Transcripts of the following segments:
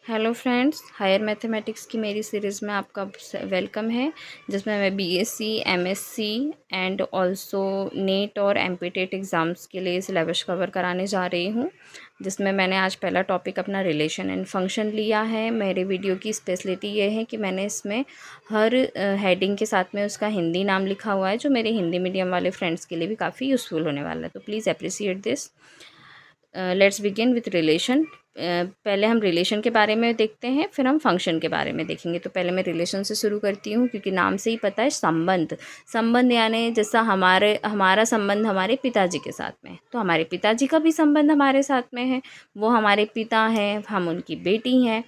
Hello friends, higher mathematics की मेरी series में आपका वेलकम है, जिसमें मैं BSc, MSc and also net और एमपीटेट एग्ज़ाम्स के लिए सिलेबस कवर कराने जा रही हूँ। जिसमें मैंने आज पहला टॉपिक अपना रिलेशन एंड फंक्शन लिया है। मेरे वीडियो की स्पेशलिटी ये है कि मैंने इसमें हर हेडिंग के साथ में उसका हिंदी नाम लिखा हुआ है, जो मेरे हिंदी मीडियम वाले फ्रेंड्स के लिए भी काफ़ी यूज़फुल होने वाला है। तो please appreciate this. Let's begin with relation. पहले हम रिलेशन के बारे में देखते हैं, फिर हम फंक्शन के बारे में देखेंगे। तो पहले मैं रिलेशन से शुरू करती हूँ, क्योंकि नाम से ही पता है संबंध। संबंध यानी जैसा हमारा संबंध हमारे पिताजी के साथ में है, तो हमारे पिताजी का भी संबंध हमारे साथ में है। वो हमारे पिता हैं, हम उनकी बेटी हैं।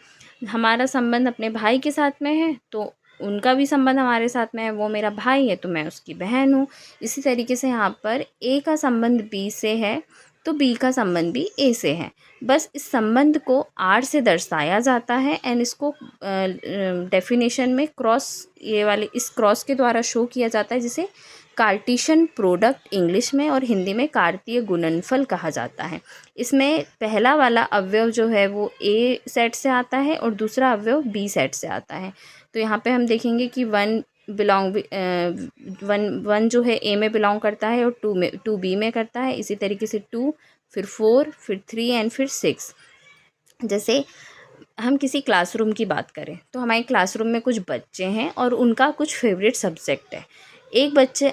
हमारा संबंध अपने भाई के साथ में है, तो उनका भी संबंध हमारे साथ में है। वो मेरा भाई है तो मैं उसकी बहन हूँ। इसी तरीके से यहाँ पर ए का संबंध बी से है, तो बी का संबंध भी ए से है। बस इस संबंध को आर से दर्शाया जाता है एंड इसको डेफिनेशन में इस क्रॉस के द्वारा शो किया जाता है, जिसे कार्टीशन प्रोडक्ट इंग्लिश में और हिंदी में कार्तीय गुणनफल कहा जाता है। इसमें पहला वाला अवयव जो है वो ए सेट से आता है और दूसरा अवयव बी सेट से आता है। तो यहाँ पे हम देखेंगे कि वन जो है ए में बिलोंग करता है और टू बी में करता है। इसी तरीके से 2, फिर 4, फिर 3 एंड फिर 6। जैसे हम किसी क्लासरूम की बात करें तो हमारे क्लासरूम में कुछ बच्चे हैं और उनका कुछ फेवरेट सब्जेक्ट है।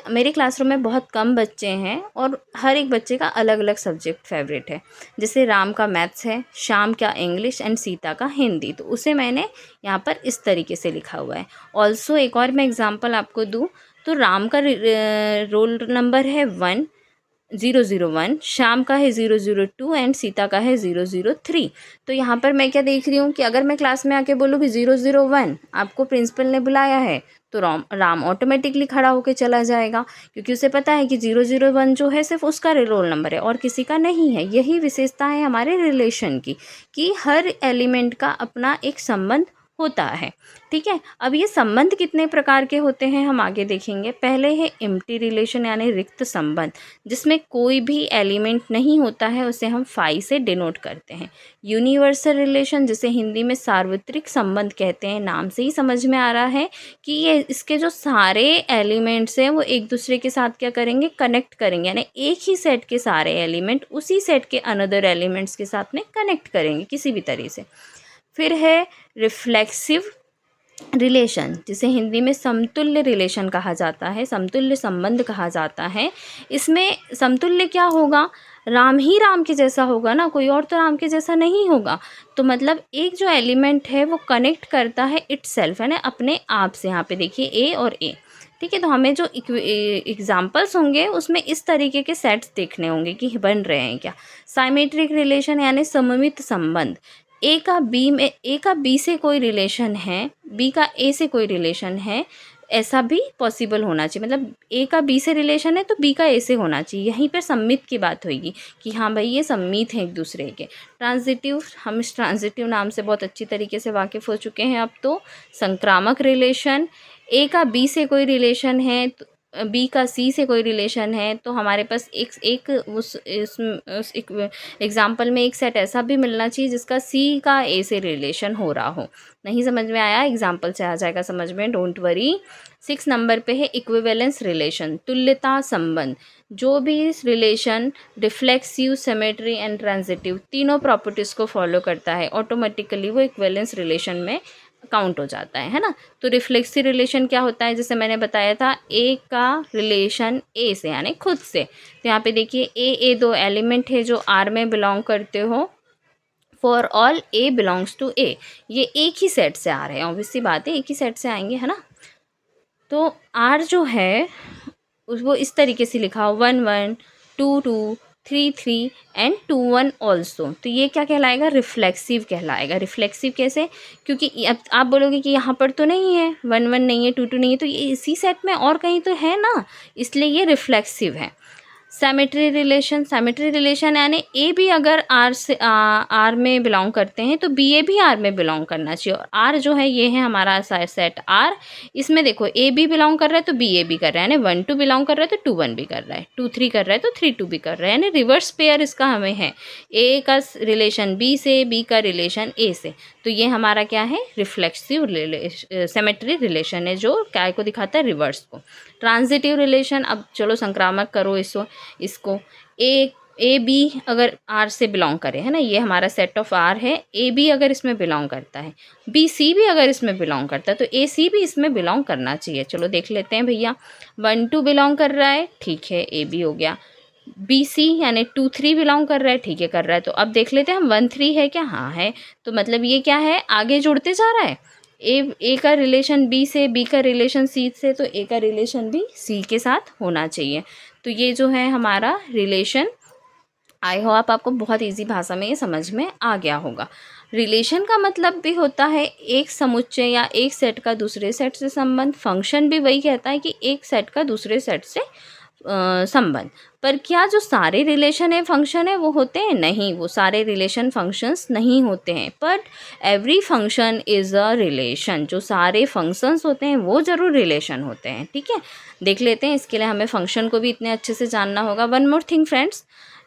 मेरे क्लासरूम में बहुत कम बच्चे हैं और हर एक बच्चे का अलग अलग सब्जेक्ट फेवरेट है। जैसे राम का मैथ्स है, श्याम का इंग्लिश एंड सीता का हिंदी। तो उसे मैंने यहाँ पर इस तरीके से लिखा हुआ है। ऑल्सो एक और मैं एग्जांपल आपको दूँ तो राम का रोल नंबर है 1001, श्याम का है 002 एंड सीता का है 003। तो यहाँ पर मैं क्या देख रही हूँ कि अगर मैं क्लास में आके बोलूँ कि 001 आपको प्रिंसिपल ने बुलाया है, तो राम ऑटोमेटिकली खड़ा होके चला जाएगा, क्योंकि उसे पता है कि 001 जो है सिर्फ उसका रोल नंबर है और किसी का नहीं है। यही विशेषता है हमारे रिलेशन की, कि हर एलिमेंट का अपना एक संबंध होता है। ठीक है, अब ये संबंध कितने प्रकार के होते हैं हम आगे देखेंगे। पहले है एम्प्टी रिलेशन यानी रिक्त संबंध, जिसमें कोई भी एलिमेंट नहीं होता है, उसे हम फाई से डिनोट करते हैं। यूनिवर्सल रिलेशन, जिसे हिंदी में सार्वत्रिक संबंध कहते हैं। नाम से ही समझ में आ रहा है कि ये इसके जो सारे एलिमेंट्स हैं वो एक दूसरे के साथ क्या करेंगे, कनेक्ट करेंगे, यानी एक ही सेट के सारे एलिमेंट उसी सेट के अनदर एलिमेंट्स के साथ में कनेक्ट करेंगे किसी भी तरह से। फिर है रिफ्लेक्सिव रिलेशन, जिसे हिंदी में समतुल्य रिलेशन कहा जाता है, समतुल्य संबंध कहा जाता है। इसमें समतुल्य क्या होगा, राम ही राम के जैसा होगा ना, कोई और तो राम के जैसा नहीं होगा। तो मतलब एक जो एलिमेंट है वो कनेक्ट करता है इटसेल्फ, है ना, अपने आप से। यहाँ पे देखिए ए और ए। ठीक है, तो हमें जो एग्जाम्पल्स होंगे उसमें इस तरीके के सेट्स देखने होंगे कि बन रहे हैं क्या। साइमेट्रिक रिलेशन यानी सममित संबंध। ए का बी से कोई रिलेशन है, बी का ए से कोई रिलेशन है, ऐसा भी पॉसिबल होना चाहिए। मतलब ए का बी से रिलेशन है तो बी का ए से होना चाहिए। यहीं पर सम्मित की बात होगी कि हाँ भाई ये सम्मित हैं एक दूसरे के। ट्रांजिटिव, हम इस ट्रांजिटिव नाम से बहुत अच्छी तरीके से वाकिफ़ हो चुके हैं अब तो। संक्रामक रिलेशन, ए का बी से कोई रिलेशन है तो बी का सी से कोई रिलेशन है, तो हमारे पास उस एग्जाम्पल में एक सेट ऐसा भी मिलना चाहिए जिसका सी का ए से रिलेशन हो रहा हो। नहीं समझ में आया, एग्जाम्पल से आ जाएगा समझ में, डोंट वरी। 6 नंबर पे है इक्विवेलेंस रिलेशन, तुल्यता संबंध। जो भी इस relation reflexive, symmetry and transitive तीनों प्रॉपर्टीज़ को फॉलो करता है, ऑटोमेटिकली वो इक्विवेलेंस रिलेशन में काउंट हो जाता है ना। तो रिफ्लेक्सिव रिलेशन क्या होता है, जैसे मैंने बताया था, ए का रिलेशन ए से यानी खुद से। तो यहाँ पे देखिए ए दो एलिमेंट है जो आर में बिलोंग करते हो। For all A belongs to A, ये एक ही सेट से आ रहे हैं, ऑब्वियसली बात है एक ही सेट से आएंगे, है ना। तो आर जो है वो इस तरीके से लिखा हो 1 1 2 2 3 3 एंड 2 1 ऑल्सो। तो ये क्या कहलाएगा, रिफ्लेक्सिव कहलाएगा। रिफ्लेक्सिव कैसे, क्योंकि अब आप बोलोगे कि यहाँ पर तो नहीं है 1 1 नहीं है, 2 2 नहीं है, तो ये इसी सेट में और कहीं तो है ना, इसलिए ये रिफ्लेक्सिव है। सिमेट्री रिलेशन यानी ए भी अगर आर में बिलोंग करते हैं तो बी ए भी आर में बिलोंग करना चाहिए। और आर जो है ये है हमारा सेट आर, इसमें देखो ए बी बिलोंग कर रहा है तो बी ए भी कर रहा है, यानी 1 2 बिलोंग कर रहा है तो 2 1 भी कर रहा है, 2 3 कर रहा है तो 3 2 भी कर रहा है, यानी रिवर्स पेयर इसका हमें है, ए का रिलेशन बी से, बी का रिलेशन ए से। तो ये हमारा क्या है, रिफ्लेक्सिव सिमेट्री रिलेशन है, जो क्या को दिखाता है, रिवर्स को। ट्रांजिटिव रिलेशन, अब चलो संक्रामक करो इसको ए बी अगर आर से बिलोंग करे, है ना, ये हमारा सेट ऑफ आर है, ए बी अगर इसमें बिलोंग करता है, बी सी भी अगर इसमें बिलोंग करता है, तो ए सी भी इसमें बिलोंग करना चाहिए। चलो देख लेते हैं भैया, 1 2 बिलोंग कर रहा है, ठीक है, ए बी हो गया। बी सी यानी 2 3 बिलोंग कर रहा है, ठीक है, कर रहा है। तो अब देख लेते हैं हम 1 3 है क्या, हाँ है, तो मतलब ये क्या है, आगे जुड़ते जा रहा है। ए का रिलेशन बी से, बी का रिलेशन सी से, तो ए का रिलेशन भी सी के साथ होना चाहिए। तो ये जो है हमारा रिलेशन, आई होप आपको बहुत इजी भाषा में ये समझ में आ गया होगा। रिलेशन का मतलब भी होता है एक समुच्चय या एक सेट का दूसरे सेट से संबंध। फंक्शन भी वही कहता है कि एक सेट का दूसरे सेट से संबंध। पर क्या जो सारे रिलेशन है फंक्शन है वो होते हैं? नहीं, वो सारे रिलेशन फंक्शंस नहीं होते हैं, but every function is a relation. जो सारे फंक्शंस होते हैं वो ज़रूर रिलेशन होते हैं, ठीक है। देख लेते हैं, इसके लिए हमें फंक्शन को भी इतने अच्छे से जानना होगा। One more thing friends,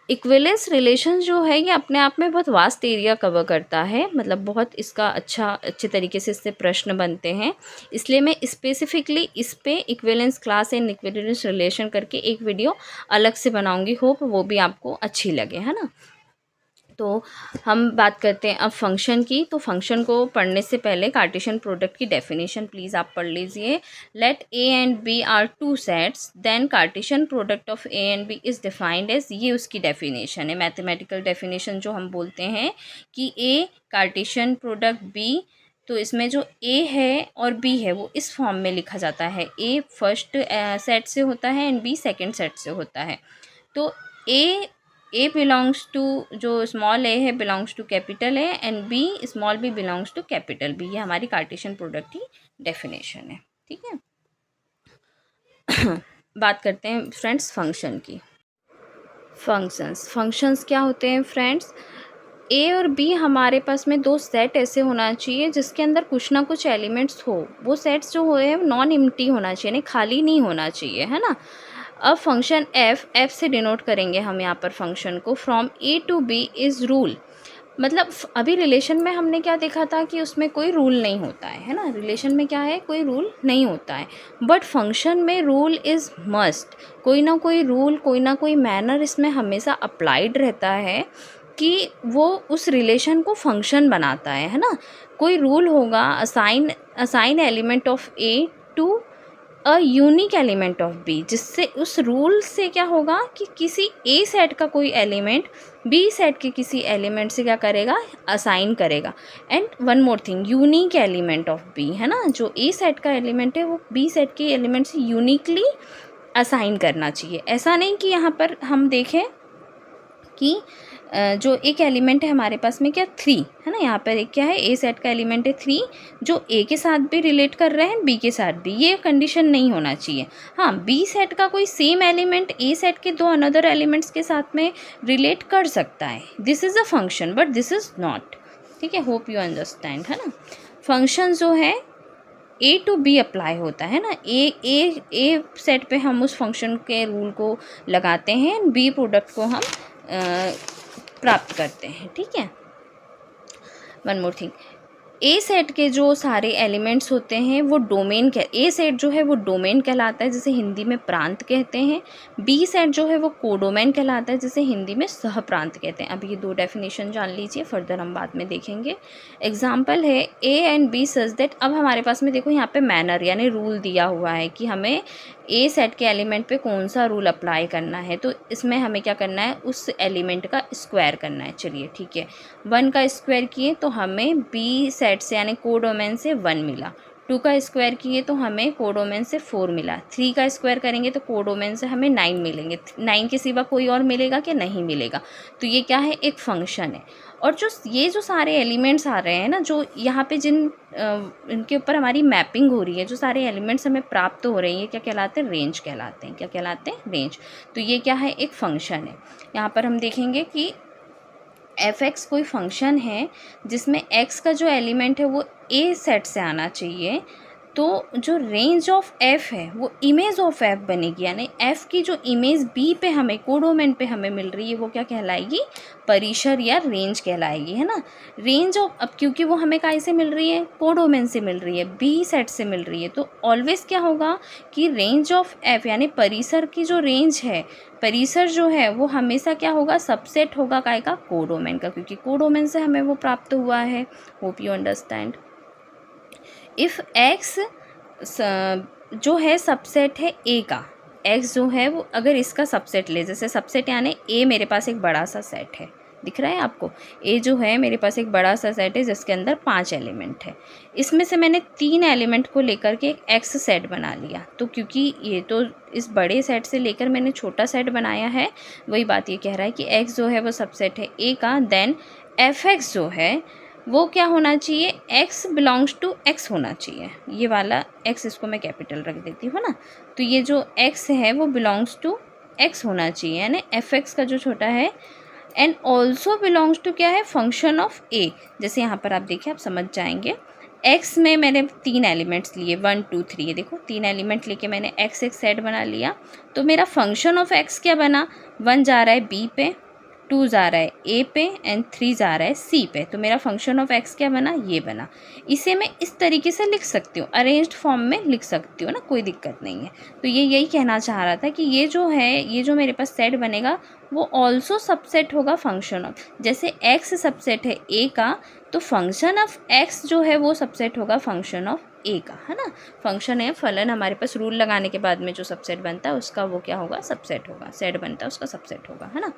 equivalence relation जो है ये अपने आप में बहुत वास्ट एरिया कवर करता है, मतलब बहुत इसका अच्छे तरीके से इससे प्रश्न बनते हैं, इसलिए मैं स्पेसिफिकली इस पे equivalence class and equivalence relation करके एक वीडियो अलग से बनाऊंगी, होप वो भी आपको अच्छी लगे, है ना। तो हम बात करते हैं अब फंक्शन की। तो फंक्शन को पढ़ने से पहले कार्टेशियन प्रोडक्ट की डेफिनेशन प्लीज़ आप पढ़ लीजिए। Let A and B are two sets, then Cartesian product of A and B is defined as, ये उसकी डेफिनेशन है, मैथमेटिकल डेफिनेशन जो हम बोलते हैं कि ए कार्टेशियन प्रोडक्ट बी, तो इसमें जो ए है और बी है वो इस फॉर्म में लिखा जाता है, ए फर्स्ट सेट से होता है एंड बी सेकेंड सेट से होता है। तो ए बिलोंग्स टू, जो स्मॉल ए है belongs to capital A and B small B belongs to capital B, ये हमारी कार्टेशियन प्रोडक्ट की डेफिनेशन है, ठीक है। बात करते हैं फ्रेंड्स फंक्शन की। फंक्शंस क्या होते हैं फ्रेंड्स? ए और बी हमारे पास में दो सेट ऐसे होना चाहिए जिसके अंदर कुछ ना कुछ एलिमेंट्स हो, वो सेट्स जो हो नॉन एम्प्टी होना चाहिए, यानी खाली नहीं होना चाहिए, है ना। अब फंक्शन एफ से डिनोट करेंगे हम यहाँ पर फंक्शन को, from A to B is rule. मतलब अभी रिलेशन में हमने क्या देखा था कि उसमें कोई रूल नहीं होता है ना, रिलेशन में क्या है, कोई रूल नहीं होता है, बट फंक्शन में रूल इज़ मस्ट। कोई ना कोई रूल, कोई ना कोई मैनर इसमें हमेशा अप्लाइड रहता है कि वो उस रिलेशन को फंक्शन बनाता है ना। कोई रूल होगा, assign element of A to a unique element of B, जिससे उस रूल से क्या होगा कि किसी ए सेट का कोई एलिमेंट बी सेट के किसी एलिमेंट से क्या करेगा, असाइन करेगा। And one more thing, unique element of B, है ना, जो ए सेट का एलिमेंट है वो बी सेट के एलिमेंट से यूनिकली असाइन करना चाहिए। ऐसा नहीं कि यहाँ पर हम देखें कि जो एक एलिमेंट है हमारे पास में क्या 3 है ना, यहाँ पर एक क्या है, ए सेट का एलिमेंट है 3 जो ए के साथ भी रिलेट कर रहे हैं बी के साथ भी, ये कंडीशन नहीं होना चाहिए। हाँ, बी सेट का कोई सेम एलिमेंट ए सेट के दो अनदर एलिमेंट्स के साथ में रिलेट कर सकता है, this is a function but this is not, ठीक है, होप यू अंडरस्टैंड, है ना। फंक्शन जो है ए टू बी अप्लाई होता है ना, ए सेट पे हम उस फंक्शन के रूल को लगाते हैं, बी प्रोडक्ट को हम प्राप्त करते हैं, ठीक है। वन मोर थिंग, ए सेट के जो सारे एलिमेंट्स होते हैं वो डोमेन, ए सेट जो है वो डोमेन कहलाता है, जिसे हिंदी में प्रांत कहते हैं। बी सेट जो है वो कोडोमेन कहलाता है, जिसे हिंदी में सहप्रांत कहते हैं। अब ये दो डेफिनेशन जान लीजिए, फर्दर हम बाद में देखेंगे। एग्जाम्पल है A and B such that, अब हमारे पास में देखो यहाँ पे मैनर यानी रूल दिया हुआ है कि हमें ए सेट के एलिमेंट पे कौन सा रूल अप्लाई करना है, तो इसमें हमें क्या करना है, उस एलिमेंट का स्क्वायर करना है। चलिए ठीक है, 1 का स्क्वायर किए तो हमें बी सेट से यानी कोडोमेन से 1 मिला, 2 का स्क्वायर किए तो हमें कोडोमेन से 4 मिला, 3 का स्क्वायर करेंगे तो कोडोमेन से हमें 9 मिलेंगे। 9 के सिवा कोई और मिलेगा कि नहीं मिलेगा, तो ये क्या है, एक फंक्शन है। और जो सारे एलिमेंट्स आ रहे हैं ना, जो यहाँ पे जिन इनके ऊपर हमारी मैपिंग हो रही है, जो सारे एलिमेंट्स हमें प्राप्त हो रहे हैं, ये क्या कहलाते हैं? रेंज कहलाते हैं। क्या कहलाते हैं? रेंज। तो ये क्या है? एक फंक्शन है। यहाँ पर हम देखेंगे कि एफ एक्स कोई फंक्शन है जिसमें एक्स का जो एलिमेंट है वो ए सेट से आना चाहिए, तो जो रेंज ऑफ एफ़ है वो इमेज ऑफ एफ़ बनेगी, यानी एफ़ की जो इमेज बी पे हमें कोडोमेन पे हमें मिल रही है वो क्या कहलाएगी? परिसर या रेंज कहलाएगी, है ना। रेंज ऑफ, अब क्योंकि वो हमें काहे से मिल रही है? कोडोमेन से मिल रही है, बी सेट से मिल रही है, तो ऑलवेज क्या होगा कि रेंज ऑफ एफ़ यानी परिसर की जो रेंज है, परिसर जो है वो हमेशा क्या होगा? सबसेट होगा काहे का? कोडोमेन का, क्योंकि कोडोमेन से हमें वो प्राप्त हुआ है। Hope you understand. If x जो है सबसेट है ए का, एक्स जो है वो अगर इसका सबसेट ले, जैसे सबसेट यानी ए मेरे पास एक बड़ा सा सेट है, दिख रहा है आपको? ए जो है मेरे पास एक बड़ा सा सेट है जिसके अंदर 5 एलिमेंट है। इसमें से मैंने 3 एलिमेंट को लेकर के एक एक्स सेट बना लिया, तो क्योंकि ये तो इस बड़े सेट से लेकर मैंने छोटा सेट बनाया है, वही बात ये कह रहा है कि एक्स जो है वो सबसेट है ए का, देन एफ एक्स जो है वो क्या होना चाहिए? x बिलोंग्स टू x होना चाहिए। ये वाला x, इसको मैं कैपिटल रख देती हूँ ना, तो ये जो x है वो बिलोंग्स टू x होना चाहिए, यानी एफ एक्स का जो छोटा है, एंड ऑल्सो बिलोंग्स टू क्या है? Function of a। जैसे यहाँ पर आप देखिए, आप समझ जाएंगे। x में मैंने 3 एलिमेंट्स लिए, 1 2 3, ये देखो 3 एलिमेंट लेके मैंने x एक सेट बना लिया, तो मेरा फंक्शन ऑफ x क्या बना? 1 जा रहा है b पे, 2 जा रहा है ए पे, एंड 3 जा रहा है सी पे, तो मेरा फंक्शन ऑफ एक्स क्या बना? ये बना। इसे मैं इस तरीके से लिख सकती हूँ, अरेंज्ड फॉर्म में लिख सकती हूँ ना, कोई दिक्कत नहीं है। तो ये यही कहना चाह रहा था कि ये जो है, ये जो मेरे पास सेट बनेगा वो ऑल्सो सबसेट होगा फंक्शन ऑफ, जैसे एक्स सबसेट है ए का, तो फंक्शन ऑफ एक्स जो है वो सबसेट होगा फंक्शन ऑफ ए का, है ना। फंक्शन है फलन, हमारे पास रूल लगाने के बाद में जो सबसेट बनता है उसका वो क्या होगा? सबसेट होगा। सेट बनता है उसका सबसेट होगा, है ना।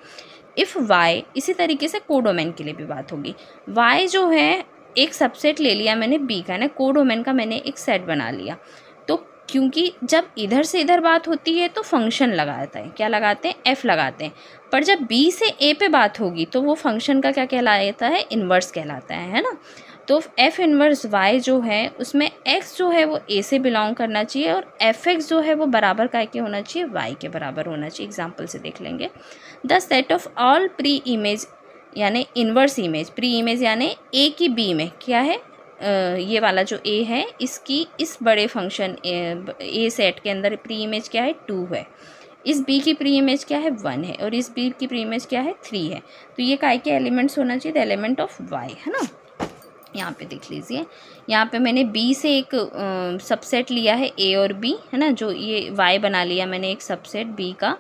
इफ़ वाई, इसी तरीके से कोडोमेन के लिए भी बात होगी। वाई जो है एक सबसेट ले लिया मैंने बी का, ना कोडोमेन का मैंने एक सेट बना लिया, तो क्योंकि जब इधर से इधर बात होती है तो फंक्शन लगाता है, क्या लगाते हैं? एफ़ लगाते हैं, पर जब बी से ए पे बात होगी तो वो फंक्शन का क्या कहलाता है? इन्वर्स कहलाता है ना। तो एफ इन्वर्स वाई जो है उसमें एक्स जो है वो ए से बिलोंग करना चाहिए, और एफ एक्स जो है वो बराबर काय के होना चाहिए? वाई के बराबर होना चाहिए। एग्जाम्पल से देख लेंगे। The set of all pre image यानी इन्वर्स इमेज, प्री इमेज यानी ए की बी में क्या है? ये वाला जो ए है इसकी इस बड़े फंक्शन ए सेट के अंदर प्री इमेज क्या है? 2 है। इस बी की प्री इमेज क्या है? 1 है, और इस बी की प्री इमेज क्या है? 3 है। तो ये काय के एलिमेंट्स होना चाहिए? द एलिमेंट ऑफ वाई, है ना। यहाँ पे देख लीजिए, यहाँ पे मैंने बी से एक सबसेट लिया है ए और बी, है ना, जो ये वाई बना लिया मैंने एक सबसेट बी का,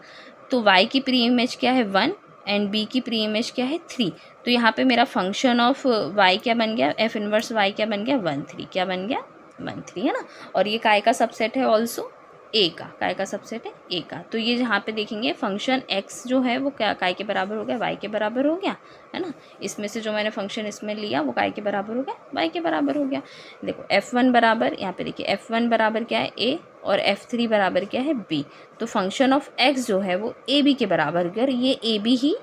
तो वाई की प्री इमेज क्या है? 1, एंड बी की प्री इमेज क्या है? 3। तो यहाँ पे मेरा फंक्शन ऑफ वाई क्या बन गया? एफ इनवर्स वाई क्या बन गया? 1 3। क्या बन गया? 1 3, है ना। और ये काय का सबसेट है? ऑल्सो ए का। काय का सबसेट है? ए का। तो ये यहाँ पे देखेंगे फंक्शन एक्स जो है वो क्या काय के बराबर हो गया? वाई के बराबर हो गया, है ना। इसमें से जो मैंने फंक्शन इसमें लिया वो काय के बराबर हो गया? वाई के बराबर हो गया। देखो F1 बराबर, यहाँ पे देखिए F1 बराबर क्या है? ए, और F3 बराबर क्या है? बी। तो फंक्शन ऑफ एक्स जो है वो ए बी के बराबर, अगर ये ए बी ही,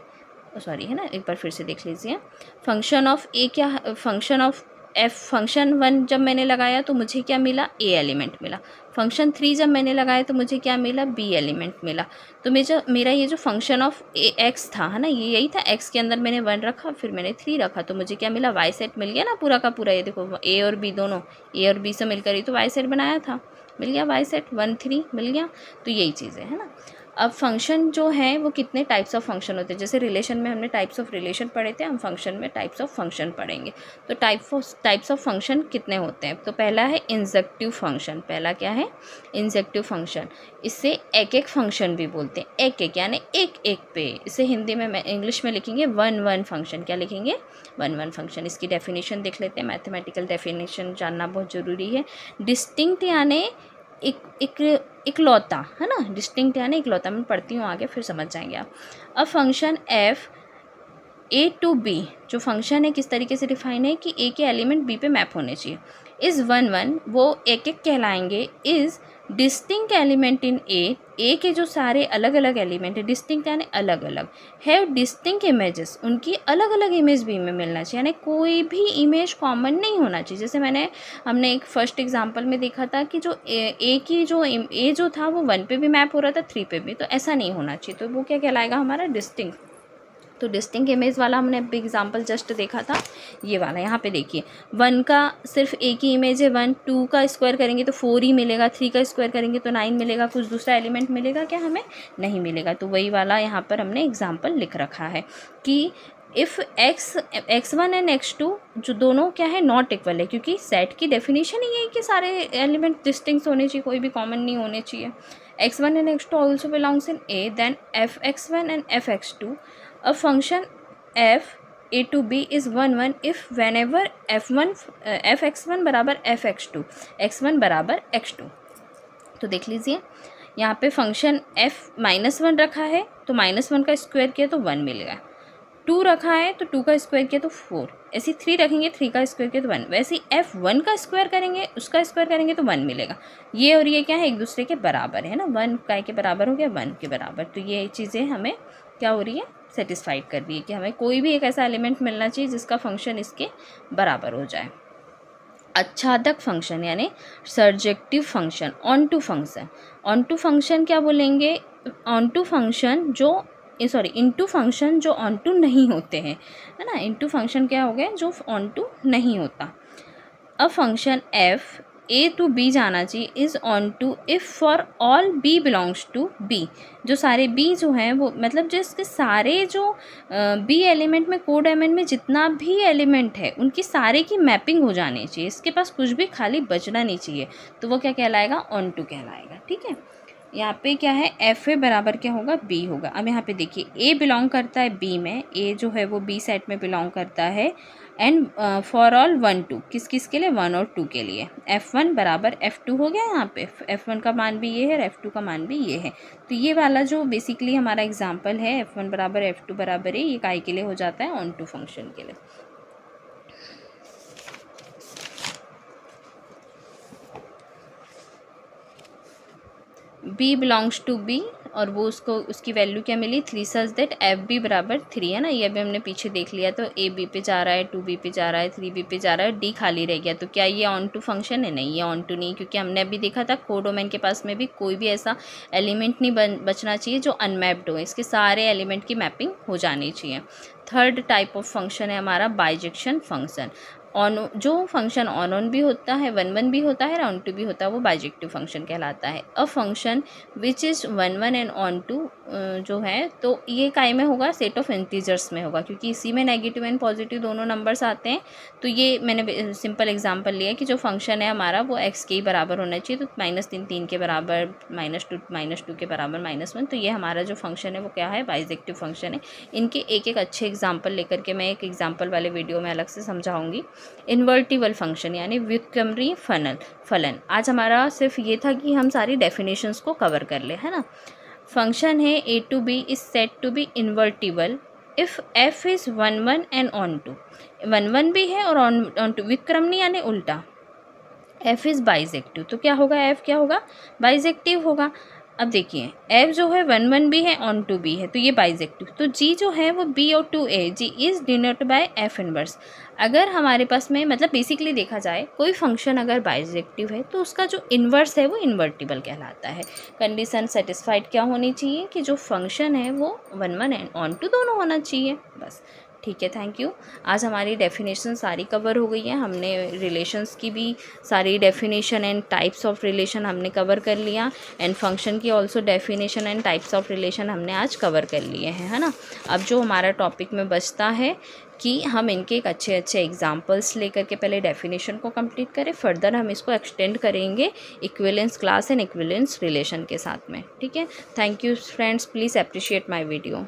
सॉरी, है ना, एक बार फिर से देख लीजिए। फंक्शन ऑफ ए क्या, फंक्शन ऑफ एफ, फंक्शन 1 जब मैंने लगाया तो मुझे क्या मिला? ए एलिमेंट मिला। फंक्शन 3 जब मैंने लगाया तो मुझे क्या मिला? बी एलिमेंट मिला। तो मेरा ये जो फंक्शन ऑफ ए एक्स था, है ना, ये यही था। एक्स के अंदर मैंने 1 रखा, फिर मैंने 3 रखा, तो मुझे क्या मिला? वाई सेट मिल गया ना पूरा का पूरा। ये देखो ए और बी दोनों, ए और बी से मिलकर ही तो वाई सेट बनाया था, मिल गया वाई सेट 1 3 मिल गया। तो यही चीज़ है ना। अब फंक्शन जो है वो कितने टाइप्स ऑफ फंक्शन होते हैं? जैसे रिलेशन में हमने टाइप्स ऑफ रिलेशन पढ़े थे, हम फंक्शन में टाइप्स ऑफ फंक्शन पढ़ेंगे। तो टाइप्स ऑफ फंक्शन कितने होते हैं? तो पहला है इंजेक्टिव फंक्शन। पहला क्या है? Injective function. इससे एक एक फंक्शन भी बोलते हैं, एक एक यानी एक एक पे। इसे हिंदी में इंग्लिश में लिखेंगे 1 1 फंक्शन। क्या लिखेंगे? 1 1 फंक्शन। इसकी डेफिनेशन देख लेते हैं, मैथमेटिकल डेफिनेशन जानना बहुत ज़रूरी है। डिस्टिंक्ट यानी इकलौता, है ना। डिस्टिंक्ट यानी इकलौता। मैं पढ़ती हूँ आगे, फिर समझ जाएंगे आप। अब function F A to B जो फंक्शन है किस तरीके से डिफाइन है कि ए के एलिमेंट बी पे मैप होने चाहिए। इज़ 1 1 वो एक एक कहलाएंगे। इज़ डिस्टिंक्ट एलिमेंट इन ए के जो सारे अलग अलग एलिमेंट है, डिस्टिंक्ट यानी अलग अलग, हैव डिस्टिंक्ट इमेजेस, उनकी अलग अलग इमेज बी में मिलना चाहिए, यानी कोई भी इमेज कॉमन नहीं होना चाहिए। जैसे हमने एक फर्स्ट एग्जांपल में देखा था कि जो ए की जो ए जो था वो 1 पे भी मैप हो रहा था, 3 पे भी, तो ऐसा नहीं होना चाहिए, तो वो क्या कहलाएगा हमारा डिस्टिंक्ट। तो डिस्टिंक्ट इमेज वाला हमने अभी एग्जांपल जस्ट देखा था, ये वाला। यहाँ पे देखिए 1 का सिर्फ एक ही इमेज है 1, 2 का स्क्वायर करेंगे तो 4 ही मिलेगा, 3 का स्क्वायर करेंगे तो 9 मिलेगा, कुछ दूसरा एलिमेंट मिलेगा क्या हमें? नहीं मिलेगा। तो वही वाला यहाँ पर हमने एग्जाम्पल लिख रखा है कि इफ़ x1 एंड x2 जो दोनों क्या है नॉट इक्वल है, क्योंकि सेट की डेफिनेशन ही है कि सारे एलिमेंट डिस्टिंक्ट होने चाहिए, कोई भी कॉमन नहीं होने चाहिए। x1 and x2 also belongs in A, then fx1 and fx2, a function f a to b is 1 1 if whenever fx1 बराबर fx2, x1 बराबर x2। तो देख लीजिए यहाँ पे फंक्शन f-1 रखा है तो -1 का स्क्वायर किया तो 1 मिलेगा, 2 रखा है तो 2 का स्क्वायर किया तो 4, ऐसे 3 रखेंगे 3 का स्क्वायर किया तो 1, वैसे ही f1 का स्क्वायर करेंगे उसका स्क्वायर करेंगे तो 1 मिलेगा। ये और ये क्या है? एक दूसरे के बराबर है ना, 1 काय के बराबर हो गया 1 के बराबर। तो ये चीज़ें हमें क्या हो रही है? सेटिस्फाइड कर रही है कि हमें कोई भी एक ऐसा एलिमेंट मिलना चाहिए जिसका फंक्शन इसके बराबर हो जाए। आच्छादक फंक्शन यानी surjective function, onto function. Onto function क्या बोलेंगे? ऑन टू फंक्शन जो इनटू फंक्शन जो ऑन टू नहीं होते हैं, है ना। इनटू फंक्शन क्या हो गया? जो ऑन टू नहीं होता। A function F A to B जाना चाहिए is onto if for all B belongs to B. जो सारे बी जो हैं वो मतलब जिसके सारे जो बी एलिमेंट में कोड एलिमेंट में जितना भी एलिमेंट है उनकी सारे की मैपिंग हो जानी चाहिए, इसके पास कुछ भी खाली बचना नहीं चाहिए, तो वो क्या कहलाएगा? ऑन टू कहलाएगा। ठीक है, यहाँ पे क्या है? एफ ए बराबर क्या होगा? बी होगा। अब यहाँ पे देखिए ए बिलोंग करता है बी में, ए जो है वो बी सेट में बिलोंग करता है, एंड फॉर ऑल 1 2 किस किस के लिए? 1 और 2 के लिए। F1 बराबर F2 हो गया। यहाँ पे F1 का मान भी ये है और F2 का मान भी ये है। तो ये वाला जो बेसिकली हमारा एग्जांपल है F1 बराबर F2 बराबर है, ये काय के लिए हो जाता है? ऑन टू फंक्शन के लिए। B बिलोंग्स टू B और वो उसकी वैल्यू क्या मिली? 3 सच दैट एफ बी बराबर 3, है ना। ये अभी हमने पीछे देख लिया। तो ए बी पे जा रहा है, 2 बी पे जा रहा है, 3 बी पे जा रहा है, डी खाली रह गया। तो क्या ये ऑन टू फंक्शन है? नहीं, ये ऑन टू नहीं, क्योंकि हमने अभी देखा था कोडोमेन के पास में भी कोई भी ऐसा एलिमेंट नहीं बचना चाहिए जो अनमैप्ड हो, इसके सारे एलिमेंट की मैपिंग हो जानी चाहिए। थर्ड टाइप ऑफ फंक्शन है हमारा बाइजेक्शन फंक्शन। जो फंक्शन ऑन भी होता है, 1 1 भी होता है, ऑन टू भी होता है, वो बाइजेक्टिव फंक्शन कहलाता है। A function which is 1 1 and onto जो है, तो ये काय में होगा? सेट ऑफ इंटीजर्स में होगा, क्योंकि इसी में नेगेटिव एंड पॉजिटिव दोनों नंबर्स आते हैं। तो ये मैंने सिंपल एग्जांपल लिया कि जो फंक्शन है हमारा वो x के ही बराबर होना चाहिए, तो -3 3 के बराबर, -2 के बराबर -1। तो ये हमारा जो फंक्शन है वो क्या है? बाइजेक्टिव फंक्शन है। इनके एक एक अच्छे एग्जाम्पल लेकर के मैं एक एग्जाम्पल वाले वीडियो में अलग से समझाऊंगी। इन्वर्टिबल फंक्शन यानी व्युत्क्रमणीय फलन। आज हमारा सिर्फ ये था कि हम सारी डेफिनेशंस को कवर कर ले, है ना। फंक्शन है A to B is set to be invertible if f is 1 1 and onto. 1 1 भी है और ऑन टू, व्युत्क्रमणीय यानी उल्टा। एफ इज़ बाइजेक्टिव, तो क्या होगा? एफ क्या होगा? बाइजेक्टिव होगा। अब देखिए एफ जो है 1 1 भी है, ऑन टू भी है, तो ये बाइजेक्टिव। तो जी जो है वो बी और to A, G is denoted by F inverse. अगर हमारे पास में मतलब बेसिकली देखा जाए कोई फंक्शन अगर बाइजेक्टिव है तो उसका जो इन्वर्स है वो इन्वर्टिबल कहलाता है। कंडीशन सेटिस्फाइड क्या होनी चाहिए? कि जो फंक्शन है वो 1 1 एंड ऑन टू दोनों होना चाहिए, बस। ठीक है, थैंक यू। आज हमारी डेफिनेशन सारी कवर हो गई है। हमने रिलेशंस की भी सारी definition and types of relation हमने कवर कर लिया, एंड फंक्शन की also definition and types of relation हमने आज कवर कर लिए हैं, है ना। अब जो हमारा टॉपिक में बचता है कि हम इनके एक अच्छे अच्छे एग्जाम्पल्स लेकर के पहले डेफिनेशन को कंप्लीट करें, फर्दर हम इसको एक्सटेंड करेंगे equivalence class and equivalence relation के साथ में। ठीक है, thank you friends, please appreciate my video.